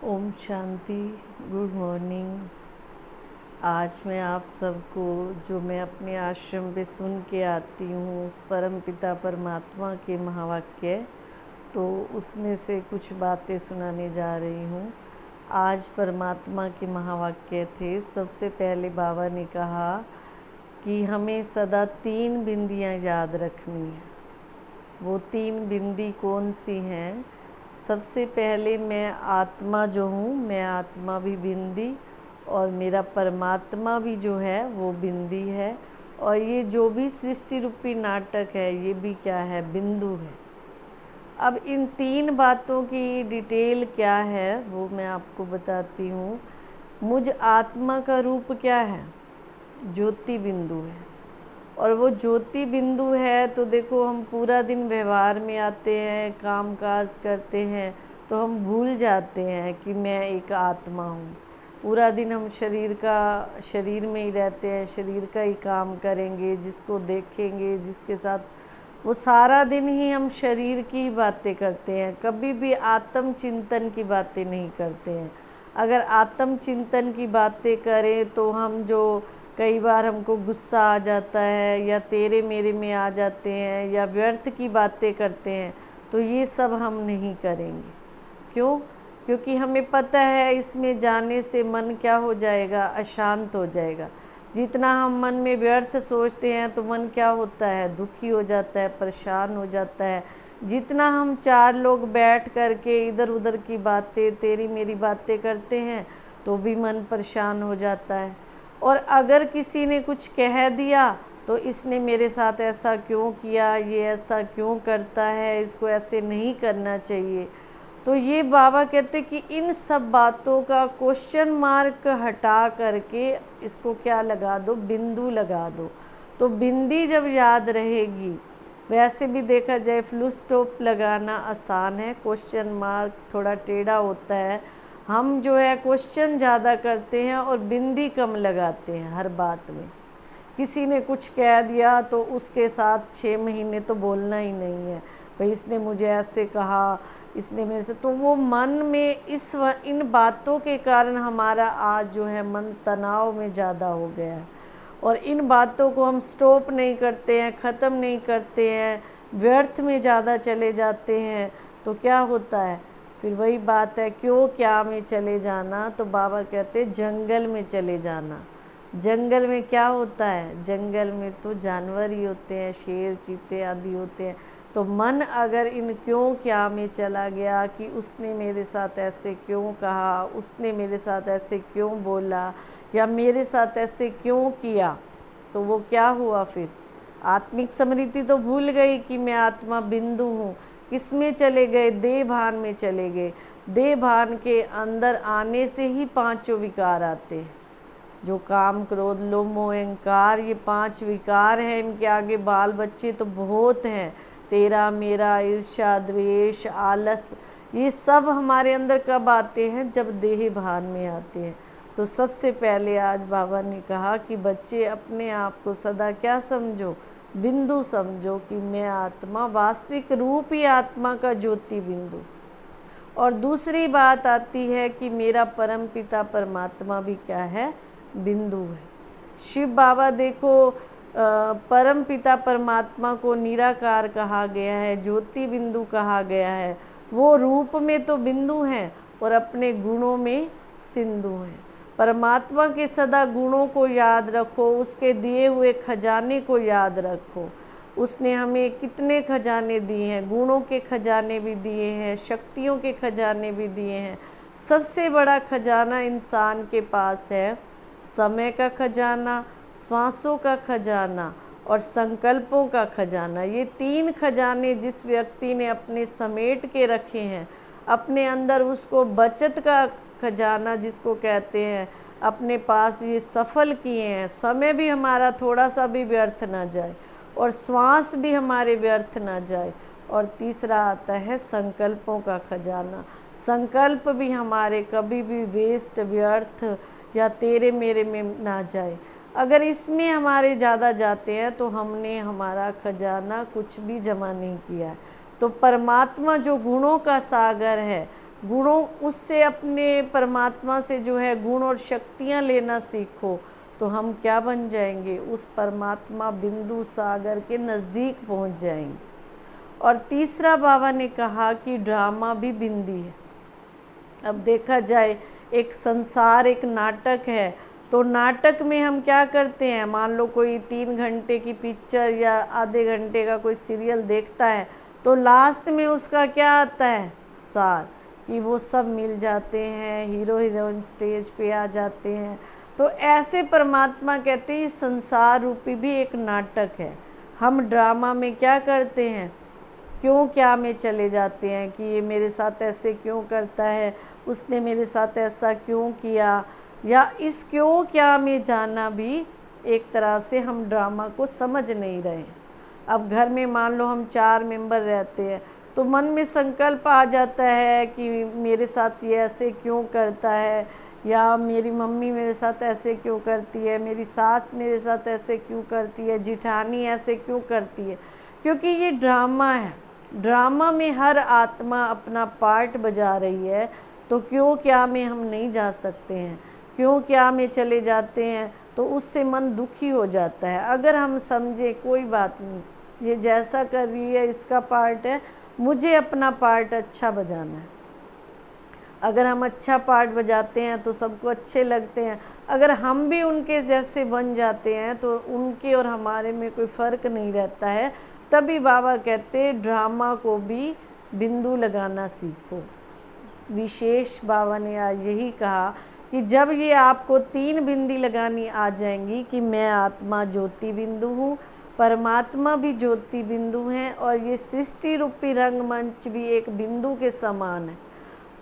Om Shanti. Good morning. आज मैं आप सबको जो मैं अपने आश्रम पे सुन के आती हूँ उस परम पिता परमात्मा के महावाक्य, तो उसमें से कुछ बातें सुनाने जा रही हूँ। आज परमात्मा के महावाक्य थे। सबसे पहले बाबा ने कहा कि हमें सदा 3 बिंदियाँ याद रखनी है। वो 3 बिंदी कौन सी हैं? सबसे पहले मैं आत्मा जो हूँ, मैं आत्मा भी बिंदी, और मेरा परमात्मा भी जो है वो बिंदी है, और ये जो भी सृष्टि रूपी नाटक है ये भी क्या है? बिंदु है। अब इन 3 बातों की डिटेल क्या है वो मैं आपको बताती हूँ। मुझ आत्मा का रूप क्या है? ज्योति बिंदु है। और वो ज्योति बिंदु है तो देखो, हम पूरा दिन व्यवहार में आते हैं, काम काज करते हैं, तो हम भूल जाते हैं कि मैं एक आत्मा हूँ। पूरा दिन हम शरीर में ही रहते हैं, शरीर का ही काम करेंगे, जिसको देखेंगे, जिसके साथ, वो सारा दिन ही हम शरीर की बातें करते हैं, कभी भी आत्म चिंतन की बातें नहीं करते हैं। अगर आत्म चिंतन की बातें करें तो हम जो कई बार हमको गुस्सा आ जाता है या तेरे मेरे में आ जाते हैं या व्यर्थ की बातें करते हैं, तो ये सब हम नहीं करेंगे। क्यों? क्योंकि हमें पता है इसमें जाने से मन क्या हो जाएगा? अशांत हो जाएगा। जितना हम मन में व्यर्थ सोचते हैं तो मन क्या होता है? दुखी हो जाता है, परेशान हो जाता है। जितना हम 4 लोग बैठ कर के इधर उधर की बातें, तेरी मेरी बातें करते हैं तो भी मन परेशान हो जाता है। और अगर किसी ने कुछ कह दिया तो इसने मेरे साथ ऐसा क्यों किया, ये ऐसा क्यों करता है, इसको ऐसे नहीं करना चाहिए। तो ये बाबा कहते कि इन सब बातों का क्वेश्चन मार्क हटा करके इसको क्या लगा दो? बिंदु लगा दो। तो बिंदी जब याद रहेगी, वैसे भी देखा जाए फुल स्टॉप लगाना आसान है, क्वेश्चन मार्क थोड़ा टेढ़ा होता है। हम जो है क्वेश्चन ज़्यादा करते हैं और बिंदी कम लगाते हैं हर बात में। किसी ने कुछ कह दिया तो उसके साथ 6 महीने तो बोलना ही नहीं है। भाई इसने मुझे ऐसे कहा, इसने मेरे से, तो वो मन में इन बातों के कारण हमारा आज जो है मन तनाव में ज़्यादा हो गया है। और इन बातों को हम स्टॉप नहीं करते हैं, ख़त्म नहीं करते हैं, व्यर्थ में ज़्यादा चले जाते हैं, तो क्या होता है? फिर वही बात है, क्यों क्या में चले जाना। तो बाबा कहते जंगल में चले जाना। जंगल में क्या होता है? जंगल में तो जानवर ही होते हैं, शेर चीते आदि होते हैं। तो मन अगर इन क्यों क्या में चला गया कि उसने मेरे साथ ऐसे क्यों कहा, उसने मेरे साथ ऐसे क्यों बोला, या मेरे साथ ऐसे क्यों किया, तो वो क्या हुआ? फिर आत्मिक स्मृति तो भूल गई कि मैं आत्मा बिंदु हूँ। किस में चले गए? देह भान में चले गए। देह भान के अंदर आने से ही 5 विकार आते हैं, जो काम क्रोध लोभ मोह अहंकार, ये 5 विकार हैं। इनके आगे बाल बच्चे तो बहुत हैं, तेरा मेरा, ईर्ष्या द्वेष आलस, ये सब हमारे अंदर कब आते हैं? जब देह भान में आते हैं। तो सबसे पहले आज बाबा ने कहा कि बच्चे अपने आप को सदा क्या समझो? बिंदु समझो कि मैं आत्मा, वास्तविक रूप ही आत्मा का ज्योति बिंदु। और दूसरी बात आती है कि मेरा परम पिता परमात्मा भी क्या है? बिंदु है। शिव बाबा देखो, परम पिता परमात्मा को निराकार कहा गया है, ज्योति बिंदु कहा गया है। वो रूप में तो बिंदु हैं और अपने गुणों में सिंधु हैं। परमात्मा के सदा गुणों को याद रखो, उसके दिए हुए खजाने को याद रखो। उसने हमें कितने खजाने दिए हैं, गुणों के खजाने भी दिए हैं, शक्तियों के खजाने भी दिए हैं। सबसे बड़ा खजाना इंसान के पास है समय का खजाना, श्वासों का खजाना और संकल्पों का खजाना। ये 3 खजाने जिस व्यक्ति ने अपने समेट के रखे हैं अपने अंदर, उसको बचत का खजाना जिसको कहते हैं, अपने पास ये सफल किए हैं। समय भी हमारा थोड़ा सा भी व्यर्थ ना जाए और श्वास भी हमारे व्यर्थ ना जाए। और तीसरा आता है संकल्पों का खजाना। संकल्प भी हमारे कभी भी वेस्ट, व्यर्थ या तेरे मेरे में ना जाए। अगर इसमें हमारे ज़्यादा जाते हैं तो हमने हमारा खजाना कुछ भी जमा नहीं किया है। तो परमात्मा जो गुणों का सागर है, गुणों उससे अपने परमात्मा से जो है गुण और शक्तियाँ लेना सीखो, तो हम क्या बन जाएंगे, उस परमात्मा बिंदु सागर के नज़दीक पहुंच जाएंगे। और तीसरा बाबा ने कहा कि ड्रामा भी बिंदी है। अब देखा जाए, एक संसार एक नाटक है, तो नाटक में हम क्या करते हैं, मान लो कोई 3 घंटे की पिक्चर या आधे घंटे का कोई सीरियल देखता है, तो लास्ट में उसका क्या आता है, सार, कि वो सब मिल जाते हैं, हीरो हीरोइन स्टेज पे आ जाते हैं। तो ऐसे परमात्मा कहते हैं संसार रूपी भी एक नाटक है। हम ड्रामा में क्या करते हैं, क्यों क्या में चले जाते हैं कि ये मेरे साथ ऐसे क्यों करता है, उसने मेरे साथ ऐसा क्यों किया, या इस क्यों क्या में जाना भी एक तरह से हम ड्रामा को समझ नहीं रहे। अब घर में मान लो हम 4 मेंबर रहते हैं, तो मन में संकल्प आ जाता है कि मेरे साथ ये ऐसे क्यों करता है, या मेरी मम्मी मेरे साथ ऐसे क्यों करती है, मेरी सास मेरे साथ ऐसे क्यों करती है, जिठानी ऐसे क्यों करती है, क्योंकि ये ड्रामा है। ड्रामा में हर आत्मा अपना पार्ट बजा रही है, तो क्यों क्या में हम नहीं जा सकते हैं, क्यों क्या में चले जाते हैं, तो उससे मन दुखी हो जाता है। अगर हम समझे कोई बात नहीं, ये जैसा कर रही है इसका पार्ट है, मुझे अपना पार्ट अच्छा बजाना है। अगर हम अच्छा पार्ट बजाते हैं तो सबको अच्छे लगते हैं। अगर हम भी उनके जैसे बन जाते हैं तो उनके और हमारे में कोई फ़र्क नहीं रहता है। तभी बाबा कहते ड्रामा को भी बिंदु लगाना सीखो। विशेष बाबा ने आज यही कहा कि जब ये आपको 3 बिंदी लगानी आ जाएंगी कि मैं आत्मा ज्योति बिंदु हूँ, परमात्मा भी ज्योति बिंदु हैं, और ये सृष्टि रूपी रंगमंच भी एक बिंदु के समान है।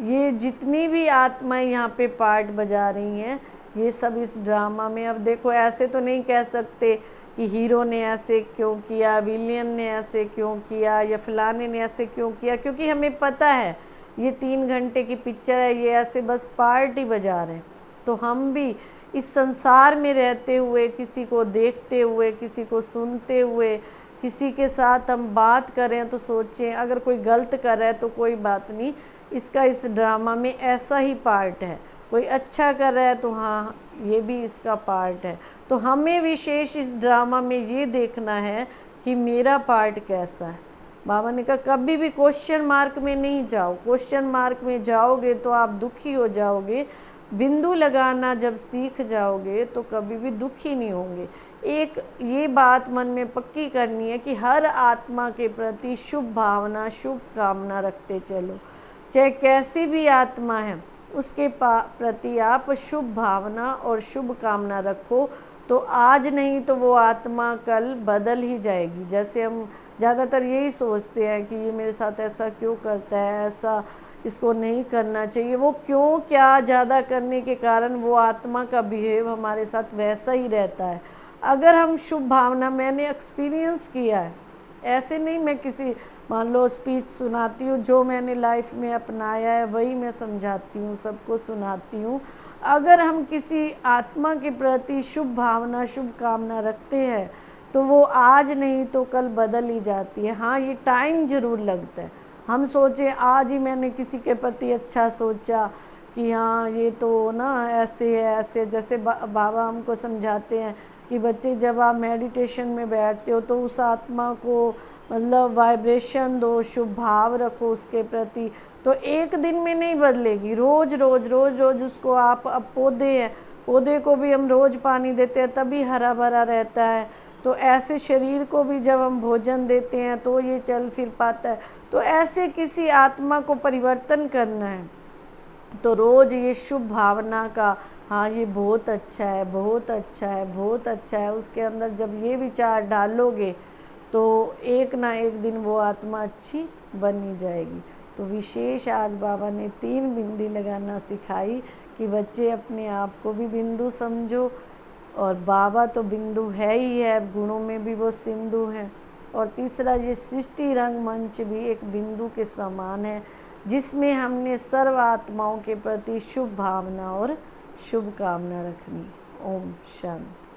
ये जितनी भी आत्माएं यहाँ पे पार्ट बजा रही हैं, ये सब इस ड्रामा में। अब देखो, ऐसे तो नहीं कह सकते कि हीरो ने ऐसे क्यों किया, विलियन ने ऐसे क्यों किया, या फलाने ने ऐसे क्यों किया, क्योंकि हमें पता है ये 3 घंटे की पिक्चर है, ये ऐसे बस पार्ट ही बजा रहे हैं। तो हम भी इस संसार में रहते हुए, किसी को देखते हुए, किसी को सुनते हुए, किसी के साथ हम बात करें तो सोचें अगर कोई गलत कर रहा है तो कोई बात नहीं, इसका इस ड्रामा में ऐसा ही पार्ट है। कोई अच्छा कर रहा है तो हाँ, ये भी इसका पार्ट है। तो हमें विशेष इस ड्रामा में ये देखना है कि मेरा पार्ट कैसा है। बाबा ने कहा कभी भी क्वेश्चन मार्क में नहीं जाओ। क्वेश्चन मार्क में जाओगे तो आप दुखी हो जाओगे। बिंदु लगाना जब सीख जाओगे तो कभी भी दुखी नहीं होंगे। एक ये बात मन में पक्की करनी है कि हर आत्मा के प्रति शुभ भावना, शुभ कामना रखते चलो। चाहे कैसी भी आत्मा है, उसके प्रति आप शुभ भावना और शुभ कामना रखो, तो आज नहीं तो वो आत्मा कल बदल ही जाएगी। जैसे हम ज़्यादातर यही सोचते हैं कि ये मेरे साथ ऐसा क्यों करता है, ऐसा इसको नहीं करना चाहिए, वो क्यों क्या ज़्यादा करने के कारण वो आत्मा का बिहेव हमारे साथ वैसा ही रहता है। अगर हम शुभ भावना, मैंने एक्सपीरियंस किया है, ऐसे नहीं मैं किसी मान लो स्पीच सुनाती हूँ, जो मैंने लाइफ में अपनाया है वही मैं समझाती हूँ, सबको सुनाती हूँ। अगर हम किसी आत्मा के प्रति शुभ भावना, शुभ कामना रखते हैं तो वो आज नहीं तो कल बदल ही जाती है। हाँ, ये टाइम ज़रूर लगता है। हम सोचें आज ही मैंने किसी के प्रति अच्छा सोचा कि हाँ ये तो ना ऐसे है, ऐसे, जैसे बाबा हमको समझाते हैं कि बच्चे जब आप मेडिटेशन में बैठते हो तो उस आत्मा को मतलब वाइब्रेशन दो, शुभ भाव रखो उसके प्रति, तो एक दिन में नहीं बदलेगी। रोज़ रोज़ रोज़ रोज़ उसको आप, अब पौधे हैं, पौधे को भी हम रोज़ पानी देते हैं तभी हरा भरा रहता है। तो ऐसे शरीर को भी जब हम भोजन देते हैं तो ये चल फिर पाता है। तो ऐसे किसी आत्मा को परिवर्तन करना है तो रोज़ ये शुभ भावना का, हाँ ये बहुत अच्छा है, बहुत अच्छा है, बहुत अच्छा है, उसके अंदर जब ये विचार डालोगे तो एक ना एक दिन वो आत्मा अच्छी बनी जाएगी। तो विशेष आज बाबा ने 3 बिंदी लगाना सिखाई कि बच्चे अपने आप को भी बिंदु समझो, और बाबा तो बिंदु है ही है, गुणों में भी वो सिंधु हैं। और तीसरा, ये सृष्टि रंग मंच भी एक बिंदु के समान है जिसमें हमने सर्व आत्माओं के प्रति शुभ भावना और शुभ कामना रखनी। ओम शांति।